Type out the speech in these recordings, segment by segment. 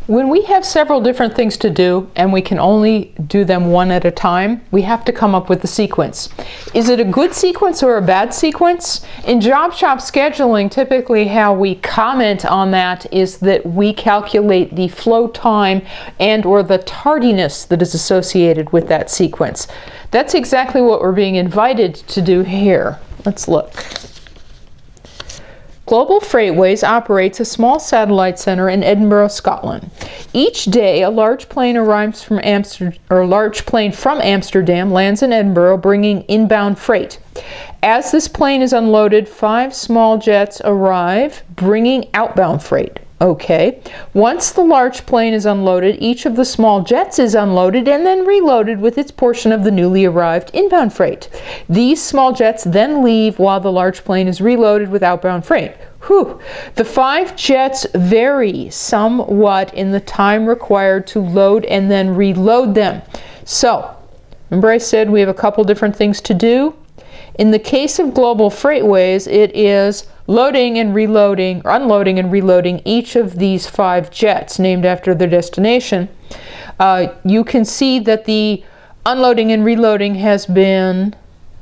When we have several different things to do and we can only do them one at a time, we have to come up with the sequence. Is it a good sequence or a bad sequence? In job shop scheduling, typically how we comment on that is that we calculate the flow time and or the tardiness that is associated with that sequence. That's exactly what we're being invited to do here. Let's look. Global Freightways operates a small satellite center in Edinburgh, Scotland. Each day, a large plane arrives from Amsterdam lands in Edinburgh, bringing inbound freight. As this plane is unloaded, 5 small jets arrive, bringing outbound freight. Okay. Once the large plane is unloaded, each of the small jets is unloaded and then reloaded with its portion of the newly arrived inbound freight. These small jets then leave while the large plane is reloaded with outbound freight. Whew. The 5 jets vary somewhat in the time required to load and then reload them. So, remember I said we have a couple different things to do? In the case of Global Freightways, it is loading and reloading, or unloading and reloading each of these 5 jets named after their destination. You can see that the unloading and reloading has been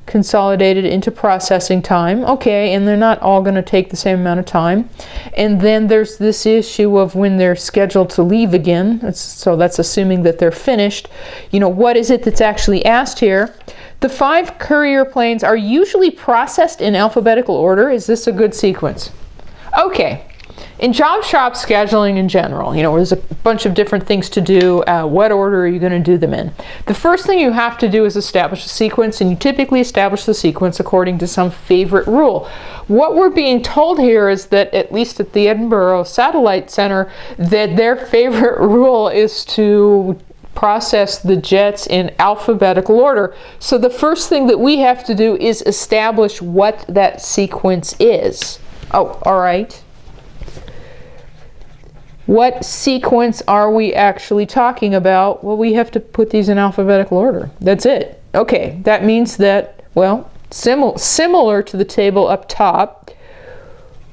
consolidated into processing time. Okay, and they're not all going to take the same amount of time. And then there's this issue of when they're scheduled to leave again. So that's assuming that they're finished. You know, what is it that's actually asked here? The 5 courier planes are usually processed in alphabetical order. Is this a good sequence? Okay. In job shop scheduling in general, you know, there's a bunch of different things to do. What order are you going to do them in? The first thing you have to do is establish a sequence, and you typically establish the sequence according to some favorite rule. What we're being told here is that, at least at the Edinburgh Satellite Center, that their favorite rule is to process the jets in alphabetical order. So the first thing that we have to do is establish what that sequence is. Oh, all right. What sequence are we actually talking about? Well, we have to put these in alphabetical order. That's it. Okay, that means that, well, similar to the table up top,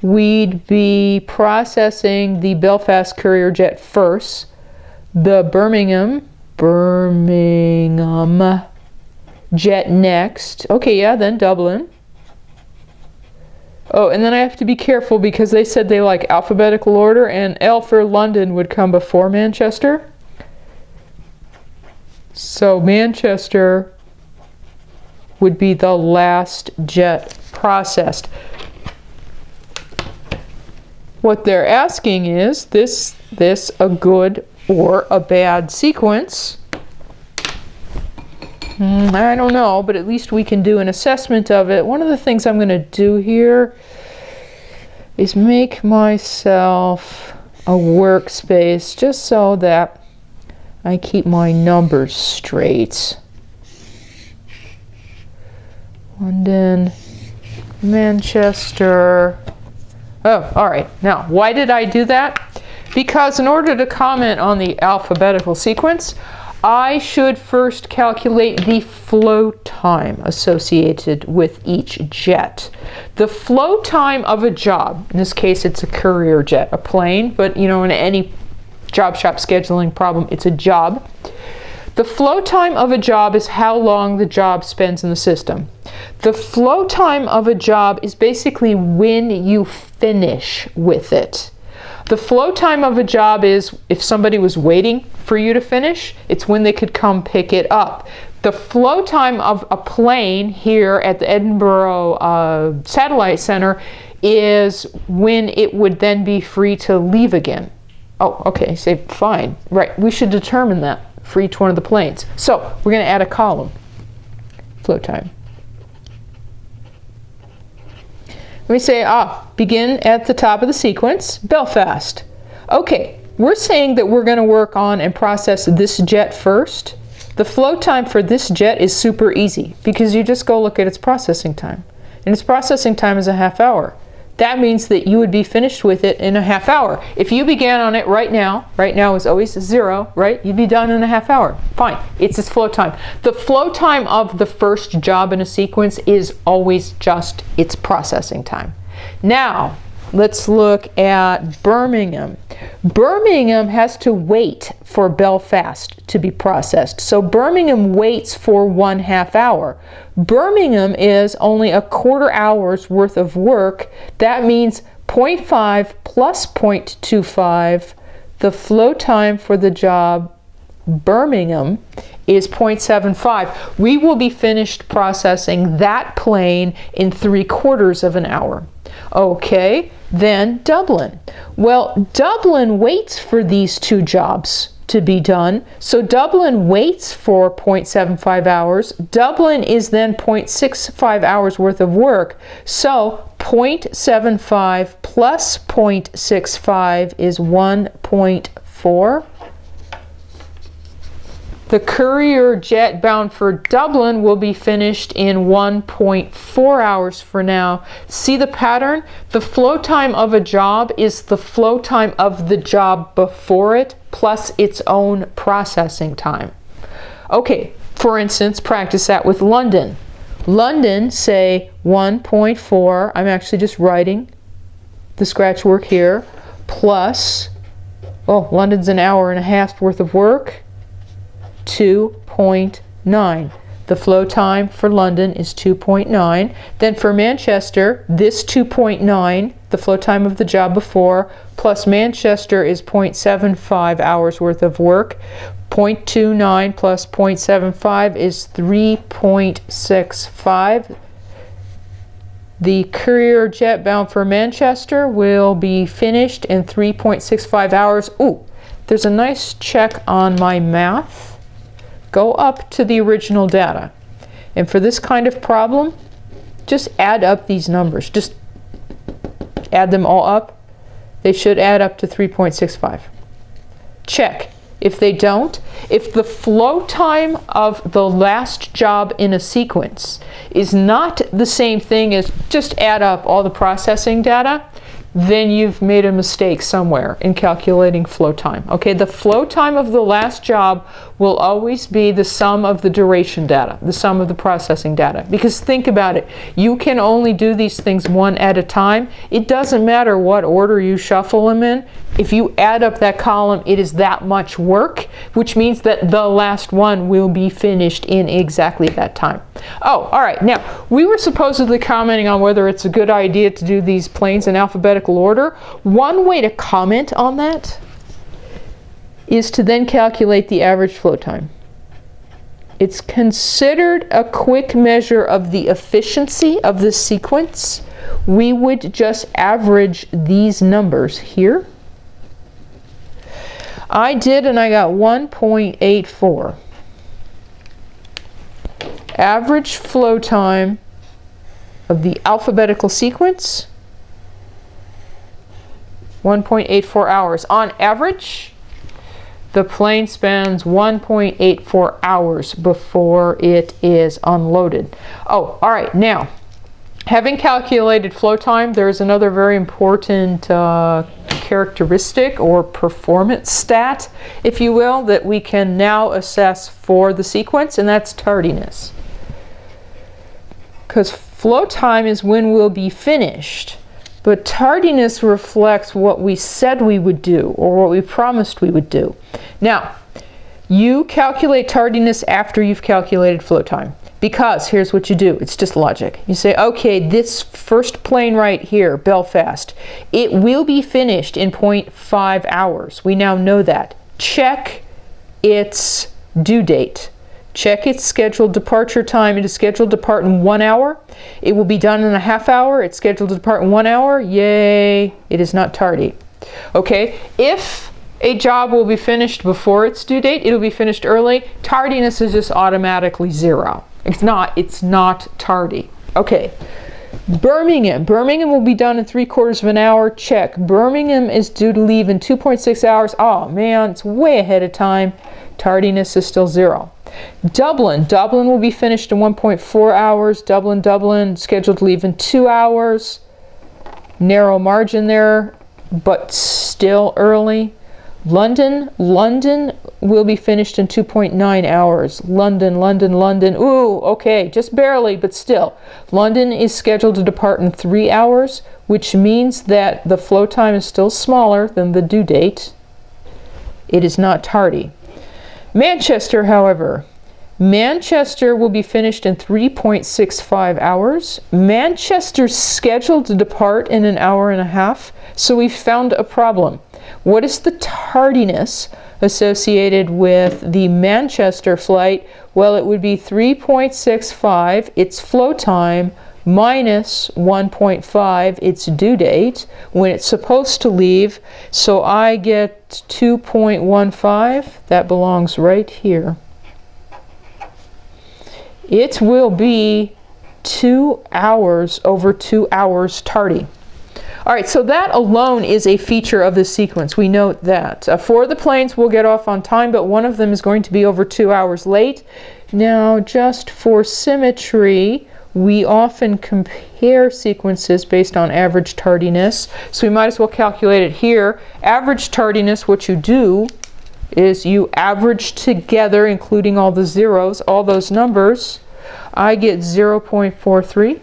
we'd be processing the Belfast courier jet first, the Birmingham jet next. Okay, yeah, then Dublin. Oh, and then I have to be careful because they said they like alphabetical order, and L for London would come before Manchester. So Manchester would be the last jet processed. What they're asking is this a good or a bad sequence? I don't know, but at least we can do an assessment of it. One of the things I'm going to do here is make myself a workspace just so that I keep my numbers straight. London, Manchester. Oh, all right. Now, why did I do that? Because in order to comment on the alphabetical sequence, I should first calculate the flow time associated with each jet. The flow time of a job, in this case it's a courier jet, a plane, but you know, in any job shop scheduling problem, it's a job. The flow time of a job is how long the job spends in the system. The flow time of a job is basically when you finish with it. The flow time of a job is if somebody was waiting for you to finish, it's when they could come pick it up. The flow time of a plane here at the Edinburgh Satellite Center is when it would then be free to leave again. Oh, okay, say fine. Right, we should determine that for each one of the planes. So we're going to add a column. Flow time. Let me say, begin at the top of the sequence, Belfast. Okay, we're saying that we're going to work on and process this jet first. The flow time for this jet is super easy because you just go look at its processing time. And its processing time is a half hour. That means that you would be finished with it in a half hour. If you began on it right now is always 0, right? You'd be done in a half hour. Fine, it's its flow time. The flow time of the first job in a sequence is always just its processing time. Now, let's look at Birmingham. Birmingham has to wait for Belfast to be processed. So Birmingham waits for 1/2 hour. Birmingham is only a 1/4 hour's worth of work. That means 0.5 plus 0.25. The flow time for the job Birmingham is 0.75. We will be finished processing that plane in 3/4 of an hour. Okay, then Dublin. Well, Dublin waits for these two jobs to be done. So Dublin waits for 0.75 hours. Dublin is then 0.65 hours worth of work. So 0.75 plus 0.65 is 1.4. The courier jet bound for Dublin will be finished in 1.4 hours for now. See the pattern? The flow time of a job is the flow time of the job before it plus its own processing time. Okay, for instance, practice that with London. London, say 1.4, I'm actually just writing the scratch work here, plus, oh, London's an hour and a half worth of work, 2.9. The flow time for London is 2.9. Then for Manchester, this 2.9, the flow time of the job before, plus Manchester is 0.75 hours worth of work. 0.29 plus 0.75 is 3.65. The courier jet bound for Manchester will be finished in 3.65 hours. Ooh, there's a nice check on my math. Go up to the original data. And for this kind of problem, just add up these numbers. Just add them all up. They should add up to 3.65. Check. If they don't, if the flow time of the last job in a sequence is not the same thing as just add up all the processing data, then you've made a mistake somewhere in calculating flow time. Okay, the flow time of the last job will always be the sum of the duration data, the sum of the processing data. Because think about it, you can only do these things one at a time. It doesn't matter what order you shuffle them in. If you add up that column, it is that much work, which means that the last one will be finished in exactly that time. Oh, all right, now, we were supposedly commenting on whether it's a good idea to do these planes in alphabetical order. One way to comment on that is to then calculate the average flow time. It's considered a quick measure of the efficiency of the sequence. We would just average these numbers here. I did, and I got 1.84. Average flow time of the alphabetical sequence, 1.84 hours. On average, the plane spends 1.84 hours before it is unloaded. Oh, all right, now, having calculated flow time, there's another very important characteristic or performance stat, if you will, that we can now assess for the sequence, and that's tardiness. Because flow time is when we'll be finished, but tardiness reflects what we said we would do or what we promised we would do. Now, you calculate tardiness after you've calculated flow time. Because here's what you do. It's just logic. You say, okay, this first plane right here, Belfast, it will be finished in 0.5 hours. We now know that. Check its due date. Check its scheduled departure time. It is scheduled to depart in 1 hour. It will be done in a half hour. It's scheduled to depart in 1 hour. Yay, it is not tardy. Okay, if a job will be finished before its due date, it'll be finished early. Tardiness is just automatically 0. It's not tardy. Okay, Birmingham will be done in 3/4 of an hour. Check. Birmingham is due to leave in 2.6 hours. Oh man, it's way ahead of time. Tardiness is still 0. Dublin will be finished in 1.4 hours. Dublin, scheduled to leave in 2 hours. Narrow margin there, but still early. London will be finished in 2.9 hours. London, London, London. Ooh, okay, just barely, but still. London is scheduled to depart in 3 hours, which means that the flow time is still smaller than the due date. It is not tardy. Manchester, however, Manchester will be finished in 3.65 hours. Manchester's scheduled to depart in an hour and a half, so we've found a problem. What is the tardiness associated with the Manchester flight? Well, it would be 3.65, its flow time, minus 1.5, its due date, when it's supposed to leave. So I get 2.15. That belongs right here. It will be 2 hours over 2 hours tardy. All right, so that alone is a feature of this sequence. We note that. 4 of the planes will get off on time, but one of them is going to be over 2 hours late. Now, just for symmetry, we often compare sequences based on average tardiness, so we might as well calculate it here. Average tardiness, what you do is you average together, including all the zeros, all those numbers. I get 0.43.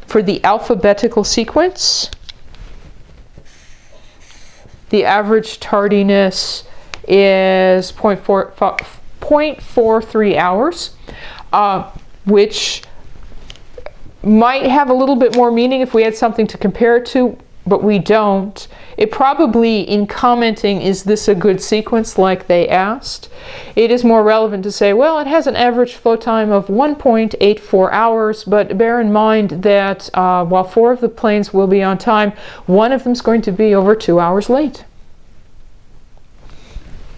For the alphabetical sequence, the average tardiness is 0.43 hours, which might have a little bit more meaning if we had something to compare it to, but we don't. It probably, in commenting, is this a good sequence, like they asked? It is more relevant to say, well, it has an average flow time of 1.84 hours, but bear in mind that while 4 of the planes will be on time, one of them is going to be over 2 hours late.